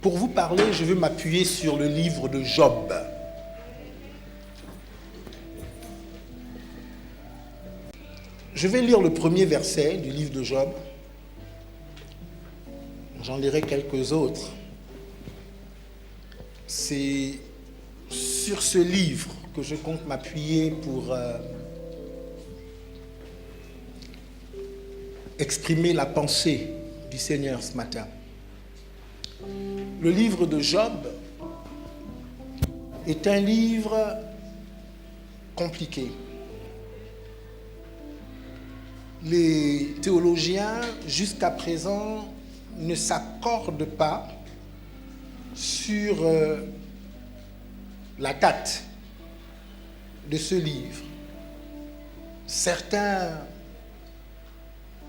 Pour vous parler, je veux m'appuyer sur le livre de Job. Je vais lire le premier verset du livre de Job. J'en lirai quelques autres. C'est sur ce livre que je compte m'appuyer pour exprimer la pensée du Seigneur ce matin. Le livre de Job est un livre compliqué. Les théologiens, jusqu'à présent, ne s'accordent pas sur la date de ce livre. Certains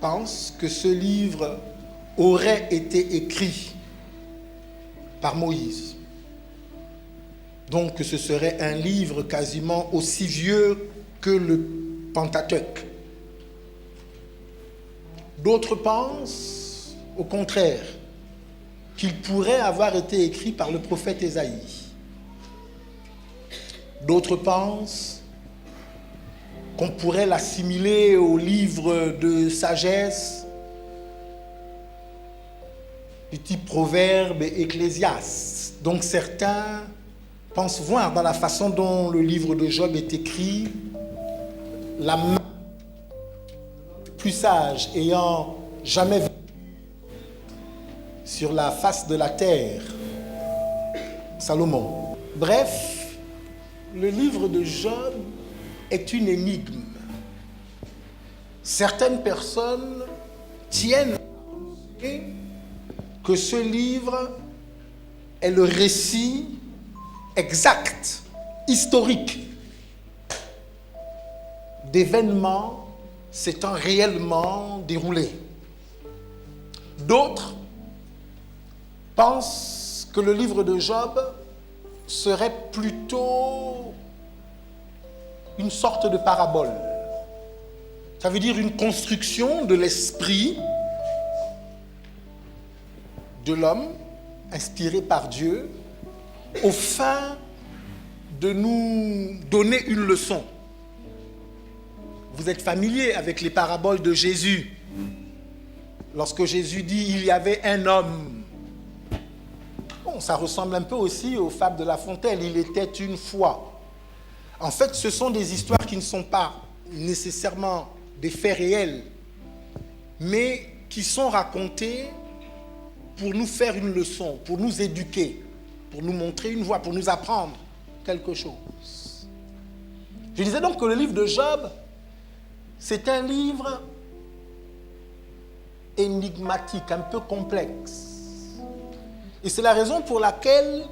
pensent que ce livre aurait été écrit par Moïse. Donc ce serait un livre quasiment aussi vieux que le Pentateuque. D'autres pensent, au contraire, qu'il pourrait avoir été écrit par le prophète Ésaïe. D'autres pensent qu'on pourrait l'assimiler au livre de sagesse du type Proverbe et Ecclésiaste. Donc certains pensent voir dans la façon dont le livre de Job est écrit la main plus sage ayant jamais vécu sur la face de la terre, Salomon. Bref, le livre de Job est une énigme. Certaines personnes tiennent à penser que ce livre est le récit exact, historique, d'événements s'étant réellement déroulés. D'autres pensent que le livre de Job serait plutôt une sorte de parabole. Ça veut dire une construction de l'esprit de l'homme, inspiré par Dieu, au fin de nous donner une leçon. Vous êtes familier avec les paraboles de Jésus. Lorsque Jésus dit « il y avait un homme », bon, ça ressemble un peu aussi aux fables de La Fontaine, « il était une fois ». En fait, ce sont des histoires qui ne sont pas nécessairement des faits réels, mais qui sont racontées pour nous faire une leçon, pour nous éduquer, pour nous montrer une voie, pour nous apprendre quelque chose. Je disais donc que le livre de Job, c'est un livre énigmatique, un peu complexe. Et c'est la raison pour laquelle,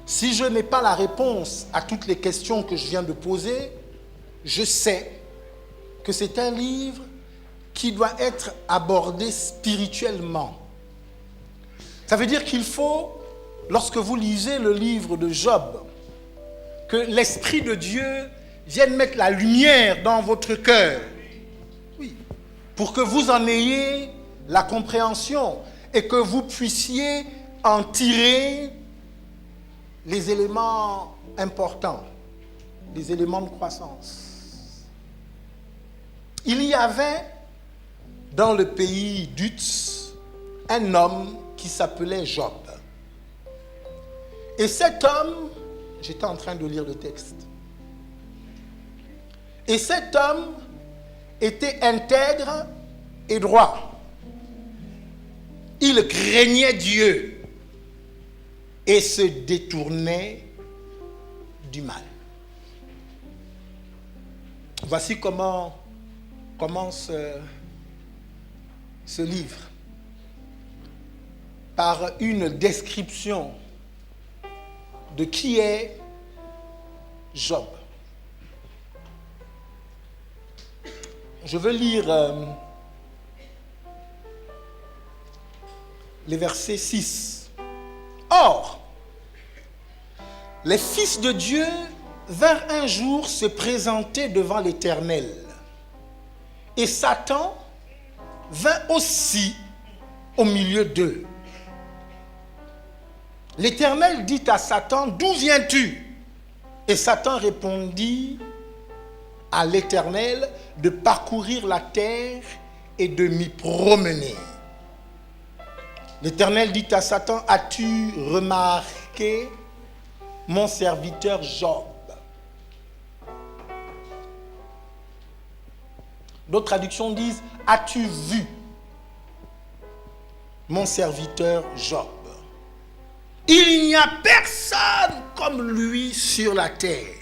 si je n'ai pas la réponse à toutes les questions que je viens de poser, je sais que c'est un livre qui doit être abordé spirituellement. Ça veut dire qu'il faut, lorsque vous lisez le livre de Job, que l'Esprit de Dieu vienne mettre la lumière dans votre cœur. Oui. Pour que vous en ayez la compréhension et que vous puissiez en tirer les éléments importants, les éléments de croissance. Il y avait dans le pays d'Uz un homme qui s'appelait Job. Et cet homme, j'étais en train de lire le texte, et cet homme était intègre et droit. Il craignait Dieu et se détournait du mal. Voici comment commence ce livre. Par une description de qui est Job. Je veux lire les versets 6. Or, les fils de Dieu vinrent un jour se présenter devant l'Éternel. Et Satan vint aussi au milieu d'eux. L'Éternel dit à Satan, d'où viens-tu? Et Satan répondit à l'Éternel de parcourir la terre et de m'y promener. L'Éternel dit à Satan, as-tu remarqué mon serviteur Job? D'autres traductions disent, as-tu vu mon serviteur Job? Il n'y a personne comme lui sur la terre.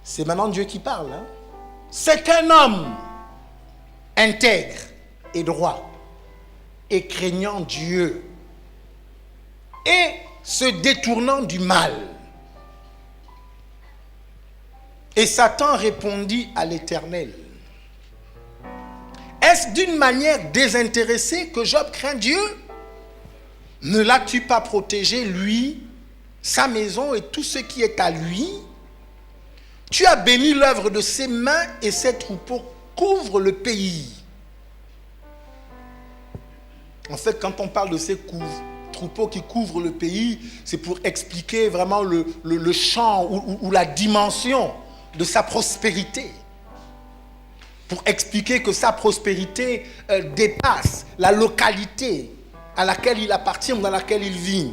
C'est maintenant Dieu qui parle. Hein? C'est un homme intègre et droit et craignant Dieu et se détournant du mal. Et Satan répondit à l'Éternel, est-ce d'une manière désintéressée que Job craint Dieu? Ne l'as-tu pas protégé, lui, sa maison et tout ce qui est à lui? Tu as béni l'œuvre de ses mains et ses troupeaux couvrent le pays. En fait, quand on parle de ces troupeaux qui couvrent le pays, c'est pour expliquer vraiment le champ ou la dimension de sa prospérité. Pour expliquer que sa prospérité dépasse la localité à laquelle il appartient ou dans laquelle il vit.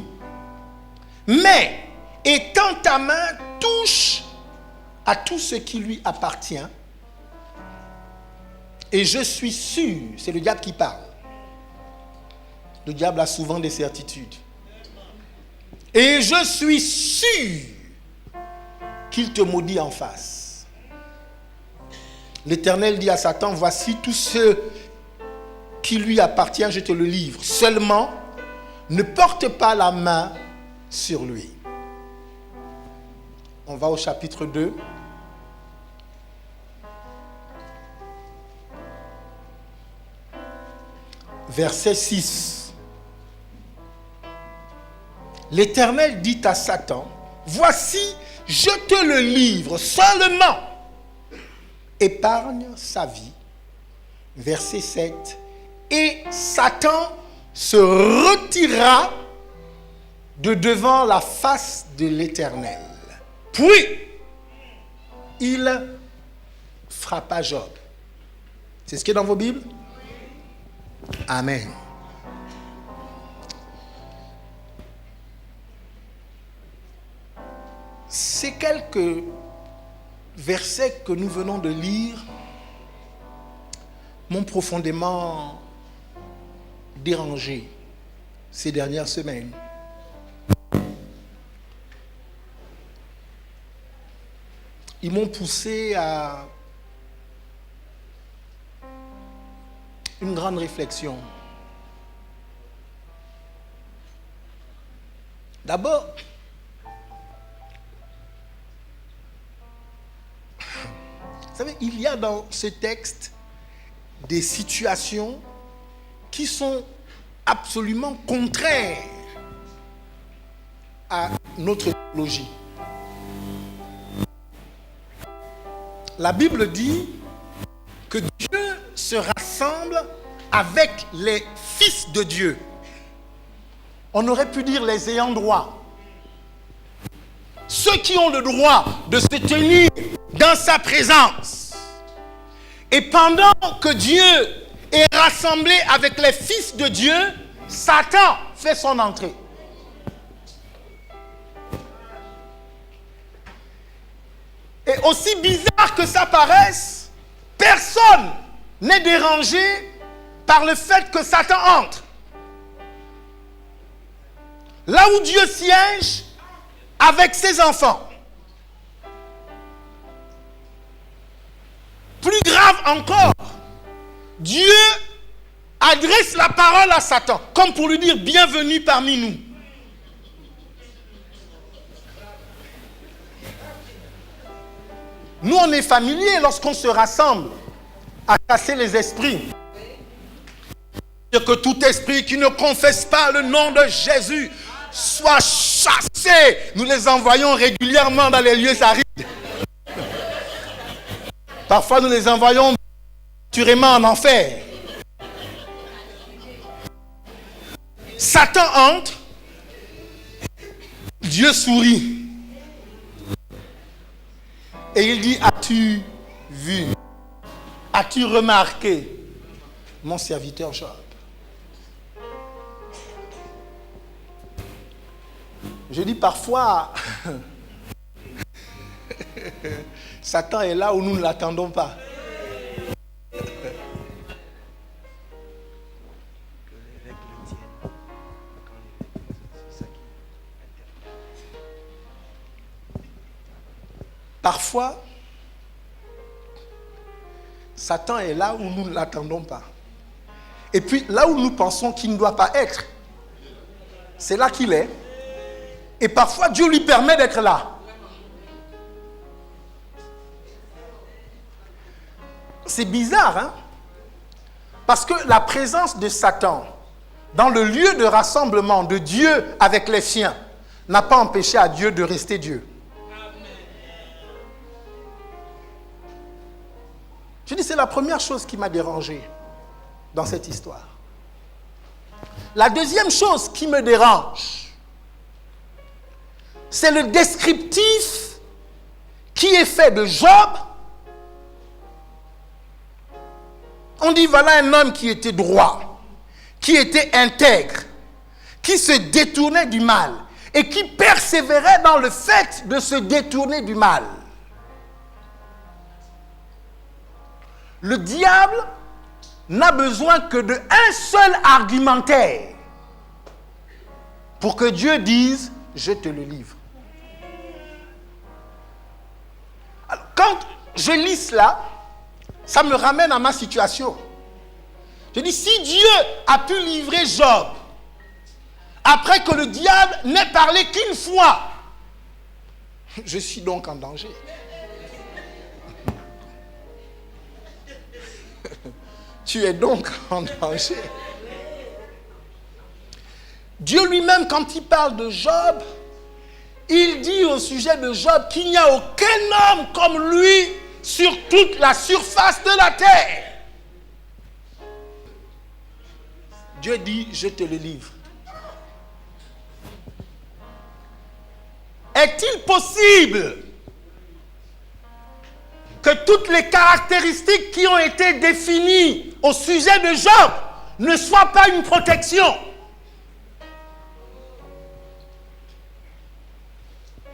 Mais, étends ta main, touche à tout ce qui lui appartient. Et je suis sûr, c'est le diable qui parle. Le diable a souvent des certitudes. Et je suis sûr qu'il te maudit en face. L'Éternel dit à Satan, voici tout ce qui lui appartient, je te le livre. Seulement, ne porte pas la main sur lui. On va au chapitre 2. Verset 6. L'Éternel dit à Satan, voici, je te le livre, seulement épargne sa vie. Verset 7. Et Satan se retira de devant la face de l'Éternel. Puis, il frappa Job. C'est ce qui est dans vos Bibles? Amen. Ces quelques versets que nous venons de lire m'ont profondément dérangé ces dernières semaines. Ils m'ont poussé à une grande réflexion. D'abord, vous savez, il y a dans ce texte des situations qui sont absolument contraires à notre théologie. La Bible dit que Dieu se rassemble avec les fils de Dieu. On aurait pu dire les ayants droit. Ceux qui ont le droit de se tenir dans sa présence. Et pendant que Dieu est rassemblé avec les fils de Dieu, Satan fait son entrée. Et aussi bizarre que ça paraisse, personne n'est dérangé par le fait que Satan entre. Là où Dieu siège avec ses enfants. Plus grave encore, Dieu adresse la parole à Satan, comme pour lui dire bienvenue parmi nous. Nous, on est familiers lorsqu'on se rassemble à chasser les esprits. Que tout esprit qui ne confesse pas le nom de Jésus soit chassé. Nous les envoyons régulièrement dans les lieux arides. Parfois, nous les envoyons naturellement en enfer. Satan entre, Dieu sourit. Et il dit, as-tu vu, as-tu remarqué mon serviteur Job? Je dis parfois, Satan est là où nous ne l'attendons pas. Parfois, Satan est là où nous ne l'attendons pas. Et puis, là où nous pensons qu'il ne doit pas être, c'est là qu'il est. Et parfois, Dieu lui permet d'être là. C'est bizarre, hein? Parce que la présence de Satan dans le lieu de rassemblement de Dieu avec les siens n'a pas empêché à Dieu de rester Dieu. Je dis, c'est la première chose qui m'a dérangé dans cette histoire. La deuxième chose qui me dérange, c'est le descriptif qui est fait de Job. On dit, voilà un homme qui était droit, qui était intègre, qui se détournait du mal et qui persévérait dans le fait de se détourner du mal. Le diable n'a besoin que d'un seul argumentaire pour que Dieu dise, je te le livre. Alors, quand je lis cela, ça me ramène à ma situation. Je dis, si Dieu a pu livrer Job, après que le diable n'ait parlé qu'une fois, je suis donc en danger. Tu es donc en danger. Dieu lui-même, quand il parle de Job, il dit au sujet de Job qu'il n'y a aucun homme comme lui sur toute la surface de la terre. Dieu dit, je te le livre. Est-il possible que toutes les caractéristiques qui ont été définies au sujet de Job ne soient pas une protection?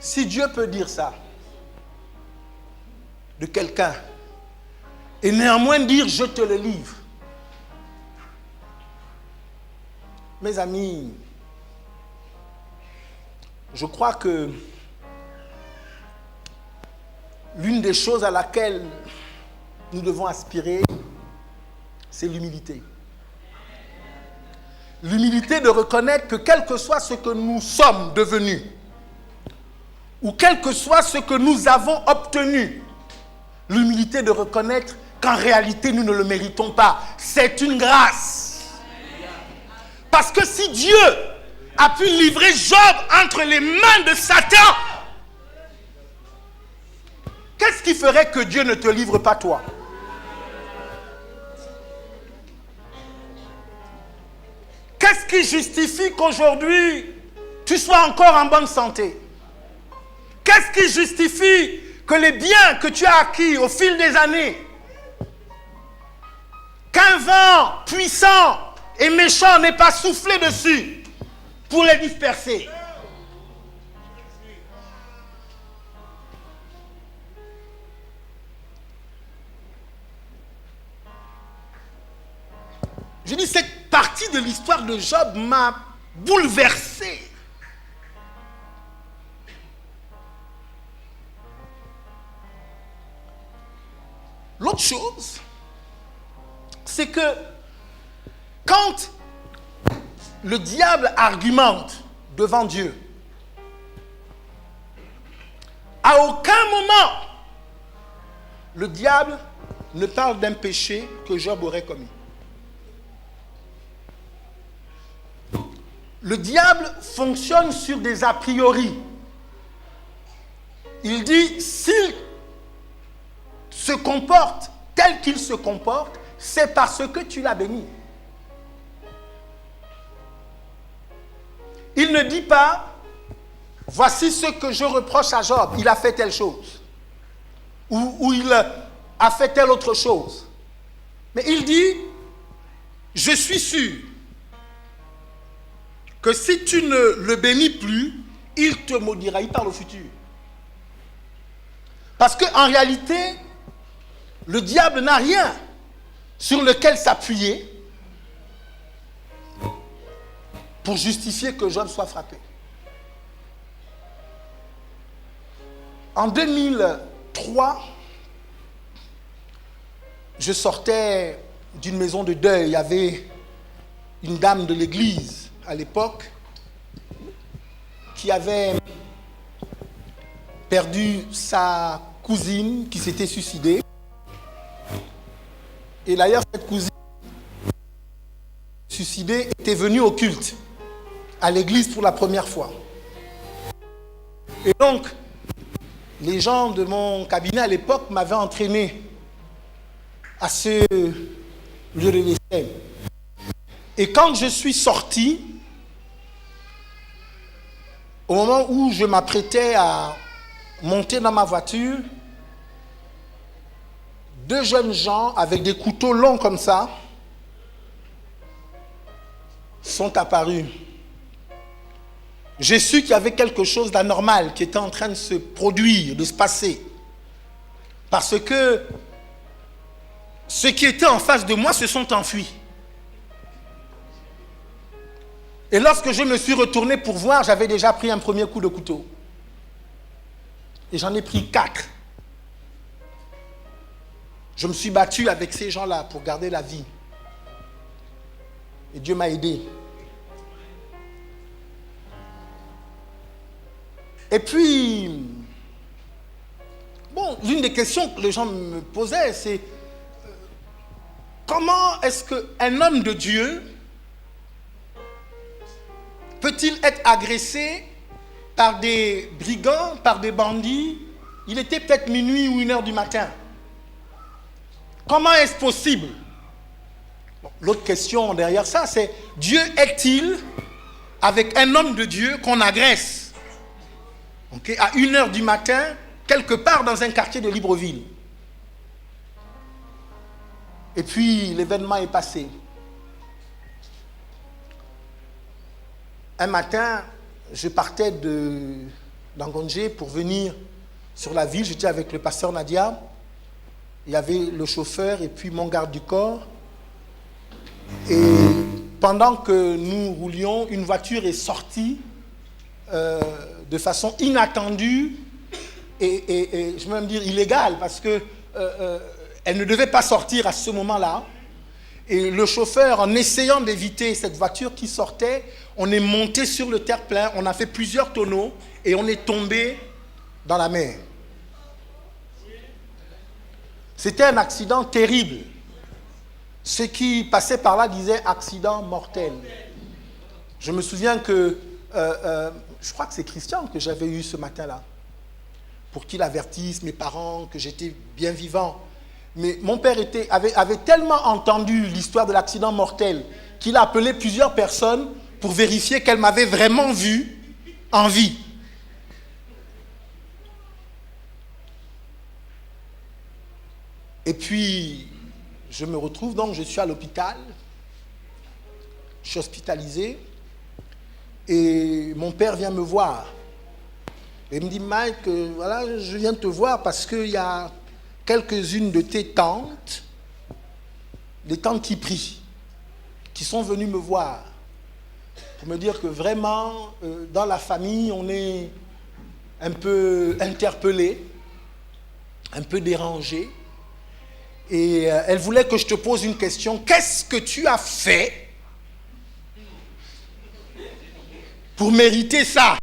Si Dieu peut dire ça de quelqu'un et néanmoins dire je te le livre, mes amis, je crois que l'une des choses à laquelle nous devons aspirer, c'est l'humilité. L'humilité de reconnaître que quel que soit ce que nous sommes devenus, ou quel que soit ce que nous avons obtenu, l'humilité de reconnaître qu'en réalité nous ne le méritons pas. C'est une grâce. Parce que si Dieu a pu livrer Job entre les mains de Satan, qu'est-ce qui ferait que Dieu ne te livre pas toi? Qu'est-ce qui justifie qu'aujourd'hui tu sois encore en bonne santé? Qu'est-ce qui justifie que les biens que tu as acquis au fil des années, qu'un vent puissant et méchant n'ait pas soufflé dessus pour les disperser? Je dis, cette partie de l'histoire de Job m'a bouleversé. L'autre chose, c'est que quand le diable argumente devant Dieu, à aucun moment, le diable ne parle d'un péché que Job aurait commis. Le diable fonctionne sur des a priori. Il dit, s'il se comporte tel qu'il se comporte, c'est parce que tu l'as béni. Il ne dit pas, voici ce que je reproche à Job, il a fait telle chose. Ou il a fait telle autre chose. Mais il dit, je suis sûr que si tu ne le bénis plus, il te maudira. Il parle au futur. Parce qu'en réalité, le diable n'a rien sur lequel s'appuyer pour justifier que Job soit frappé. En 2003, je sortais d'une maison de deuil. Il y avait une dame de l'église à l'époque qui avait perdu sa cousine qui s'était suicidée. Et d'ailleurs, cette cousine suicidée était venue au culte, à l'église pour la première fois. Et donc, les gens de mon cabinet à l'époque m'avaient entraîné à ce lieu de décès. Et quand je suis sorti, au moment où je m'apprêtais à monter dans ma voiture, deux jeunes gens avec des couteaux longs comme ça sont apparus. J'ai su qu'il y avait quelque chose d'anormal qui était en train de se produire, de se passer. Parce que ceux qui étaient en face de moi se sont enfuis. Et lorsque je me suis retourné pour voir, j'avais déjà pris un premier coup de couteau. Et j'en ai pris 4. Je me suis battu avec ces gens-là pour garder la vie. Et Dieu m'a aidé. Et puis, bon, l'une des questions que les gens me posaient, c'est comment est-ce qu'un homme de Dieu peut-il être agressé par des brigands, par des bandits? Il était peut-être minuit ou 1h du matin. Comment est-ce possible? Bon, l'autre question derrière ça, c'est Dieu est-il avec un homme de Dieu qu'on agresse à 1h du matin, quelque part dans un quartier de Libreville? Et puis l'événement est passé. Un matin, je partais d'Angongé pour venir sur la ville. J'étais avec le pasteur Nadia. Il y avait le chauffeur et puis mon garde du corps. Et pendant que nous roulions, une voiture est sortie de façon inattendue et je vais même dire illégale parce que elle ne devait pas sortir à ce moment-là. Et le chauffeur, en essayant d'éviter cette voiture qui sortait, on est monté sur le terre-plein, on a fait plusieurs tonneaux et on est tombé dans la mer. C'était un accident terrible. Ceux qui passaient par là disaient accident mortel. Je me souviens que, je crois que c'est Christian que j'avais eu ce matin-là, pour qu'il avertisse mes parents que j'étais bien vivant. Mais mon père avait tellement entendu l'histoire de l'accident mortel qu'il a appelé plusieurs personnes pour vérifier qu'elles m'avaient vraiment vu en vie. Et puis, je me retrouve donc, je suis à l'hôpital, je suis hospitalisé, et mon père vient me voir. Et il me dit, Mike, voilà, je viens te voir parce qu'il y a quelques-unes de tes tantes, des tantes qui prient, qui sont venues me voir pour me dire que vraiment, dans la famille, on est un peu interpellé, un peu dérangé. Et elle voulait que je te pose une question. Qu'est-ce que tu as fait pour mériter ça?